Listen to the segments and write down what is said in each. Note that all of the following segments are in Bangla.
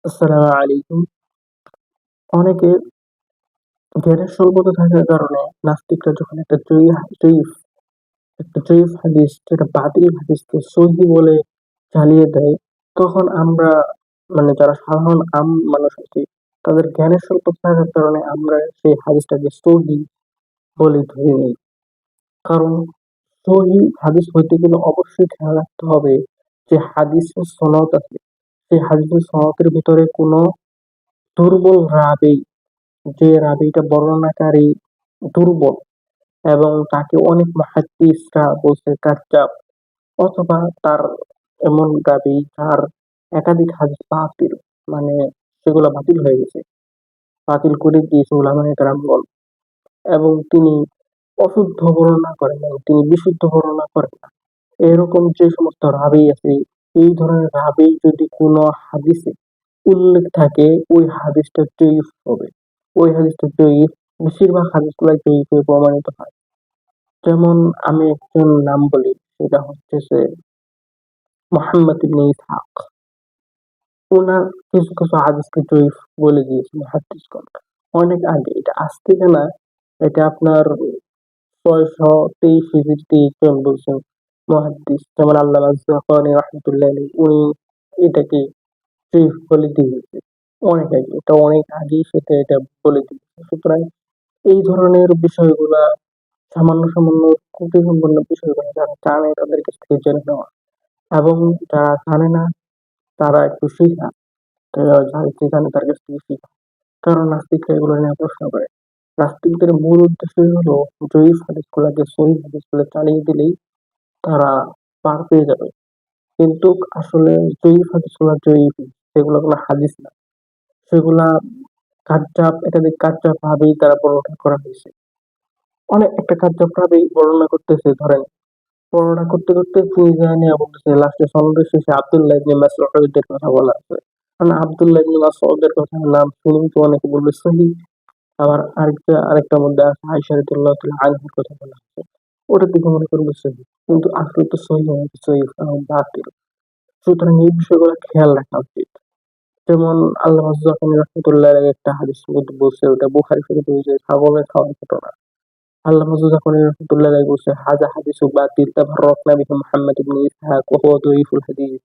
আসসালামু আলাইকুম। অনেকে জ্ঞানের স্বল্পতা থাকার কারণে নাস্তিকরা যখন একটা জয়ীফ হাদিস যেটা বাতিল হাদিসকে সহিহ বলে চালিয়ে দেয়, তখন আমরা যারা সাধারণ মানুষ আছি তাদের জ্ঞানের স্বল্পতা থাকার কারণে আমরা সেই হাদিসটাকে সহিহ বলে ধরে নিই। কারণ সহিহ হাদিস হইতে গেলে অবশ্যই খেয়াল রাখতে হবে যে হাদিসের সনদ আছে। সেই হাদিসের সনদের ভিতরে কোনো দুর্বল রাবী, যে রাবীটা বর্ণনাকারী দুর্বল এবং তাকে অনেক মুহাদ্দিসরা বলছে কাজ্জাব, অথবা তার এমন রাবী যার একাধিক হাদিস বাতিল, মানে সেগুলো বাতিল হয়ে গেছে, বাতিল করে দিয়েছে উলামায়ে কেরামগণ, এবং তিনি অশুদ্ধ বর্ণনা করেন এবং তিনি বিশুদ্ধ বর্ণনা করেন না। এরকম যে সমস্ত রাবী আছে, এই ধরনের রাবী যদি কোনো হাদিসে উল্লেখ থাকে, ওই হাদিসটা জয়ীফ হবে। ওই হাদিসটা জয়ীফ, বেশিরভাগ হাদিসগুলো জয়ীফ হয়ে প্রমাণিত হয়। যেমন আমি একজন নাম বলি, সেটা হচ্ছে যে মোহাম্মদ ইবনে ইসহাক। ওনার কিছু কিছু হাদিসকে জয়ীফ বলে দিয়েছে মুহাদ্দিসগণ অনেক আগে। এটা আজ থেকে না, এটা আপনার 623 হিজরিতে একজন বলছেন মুহাদ্দিস, যেমন আল্লামা জাফরানি রাহমাতুল্লাহি আলাইহি, উনি এটাকে জয়ীফ বলে দিয়েছে অনেক আগে। এটা অনেক আগেই সেটা এটা বলে দিয়েছে। সুতরাং এই ধরনের বিষয়গুলা, সামান্য সামান্য ত্রুটি সম্পন্ন বিষয়গুলো যারা জানে তাদের কাছ থেকে জেনে নেওয়া, এবং যারা জানে না তারা একটু শিখা, যারা যে জানে তার কাছ থেকে শিখা। কারণ নাস্তিকরা এগুলো নিয়ে প্রশ্ন করে। নাস্তিকদের মূল উদ্দেশ্যই হলো জয়ীফ হাদিসগুলোকে সহিহ হাদিস বলে চালিয়ে দিলেই তারা পার পেয়ে যাবে। কিন্তু আসলে জয়ীফ হাদিসগুলো জয়ীফই, সেগুলো কোনো হাদিস না। সেগুলা একাধিক কাজ্জাব ভাবেই তারা বর্ণনা করা হয়েছে। অনেক একটা কাজ্জাব ভাবেই বর্ণনা করতেছে, ধরেন বর্ণনা করতে করতে ফুইজা নিয়ে বলতেছে, লাস্টে সনদের শেষে আব্দুল্লাহ ইবনে মাসউদের কথা বলা আছে। কারণ আব্দুল্লাহ ইবনে মাসউদের কথা নাম শুনেই তো অনেকে বলবে সহিহ। আবার আরেকটার মধ্যে আছে আয়েশা রাদিয়াল্লাহু তাআলা আনহার কথা বলা আছে, ওটা দেখে মনে করবে সহিহ, কিন্তু আসলে তো সহিহ নয়, সহিহ এবং বাতিল। সুতরাং এই বিষয়গুলো খেয়াল রাখা উচিত। যেমন আল্লামা জাফরানি রাহমাতুল্লাহি আলাইহি একটা হাদিসের মধ্যে বলছে, ওটা বুখারী শরীফে, যে ছাগলের খাওয়ার ঘটনা। আল্লামা জাফরানি রাহমাতুল্লাহি আলাইহি বলছে, হাযা হাদিসুন বাতিল তাফাররাকনা বিহি মুহাম্মদ ইবনে ইসহাক ওয়া হুয়া দাঈফুল হাদিস।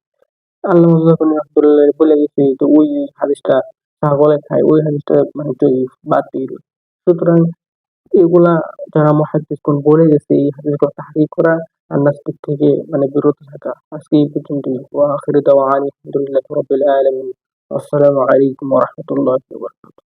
আল্লামা জাফরানি রাহমাতুল্লাহি আলাইহি বলে গেছে যে ওই হাদিসটা ছাগলে খায়, ওই হাদিসটা জয়ীফ, বাতিল। সুতরাং এগুলা যারা মুহাদ্দিসগণ বলে গেছে, এই হাদিসগুলো তাহকিক করা আর নাস্তিক থেকে বিরত থাকা। আজকে এই পর্যন্তই। ওয়া আখিরু দাওয়ানা আলহামদুলিল্লাহি রাব্বিল আলামিন। আসসালামু আলাইকুম ওয়া রাহমাতুল্লাহি ওয়া বারাকাতুহু।